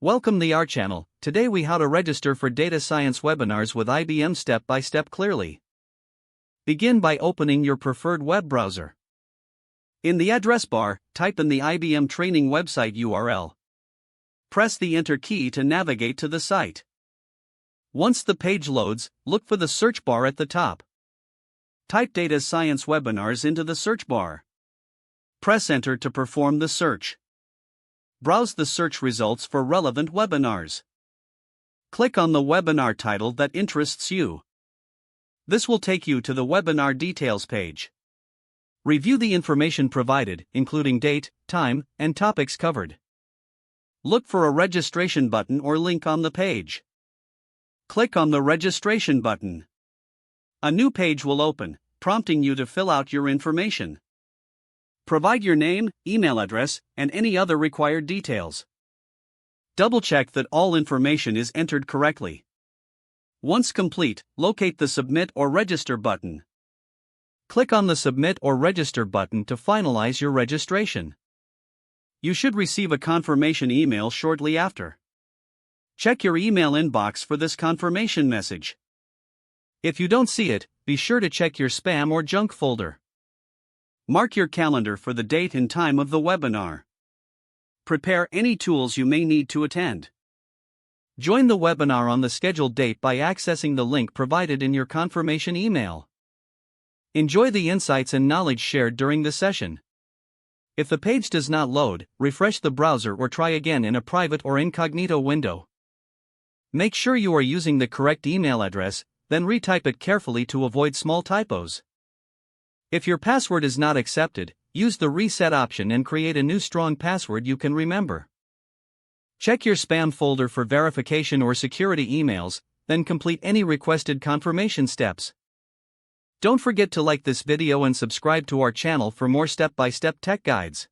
Welcome to our channel. Today we how to register for data science webinars with IBM step by step clearly. Begin by opening your preferred web browser. In the address bar, type in the IBM training website URL. Press the enter key to navigate to the site. Once the page loads, look for the search bar at the top. Type data science webinars into the search bar. Press enter to perform the search. Browse the search results for relevant webinars. Click on the webinar title that interests you. This will take you to the webinar details page. Review the information provided, including date, time, and topics covered. Look for a registration button or link on the page. Click on the registration button. A new page will open, prompting you to fill out your information. Provide your name, email address, and any other required details. Double-check that all information is entered correctly. Once complete, locate the Submit or Register button. Click on the Submit or Register button to finalize your registration. You should receive a confirmation email shortly after. Check your email inbox for this confirmation message. If you don't see it, be sure to check your spam or junk folder. Mark your calendar for the date and time of the webinar. Prepare any tools you may need to attend. Join the webinar on the scheduled date by accessing the link provided in your confirmation email. Enjoy the insights and knowledge shared during the session. If the page does not load, refresh the browser or try again in a private or incognito window. Make sure you are using the correct email address, then retype it carefully to avoid small typos. If your password is not accepted, use the reset option and create a new strong password you can remember. Check your spam folder for verification or security emails, then complete any requested confirmation steps. Don't forget to like this video and subscribe to our channel for more step-by-step tech guides.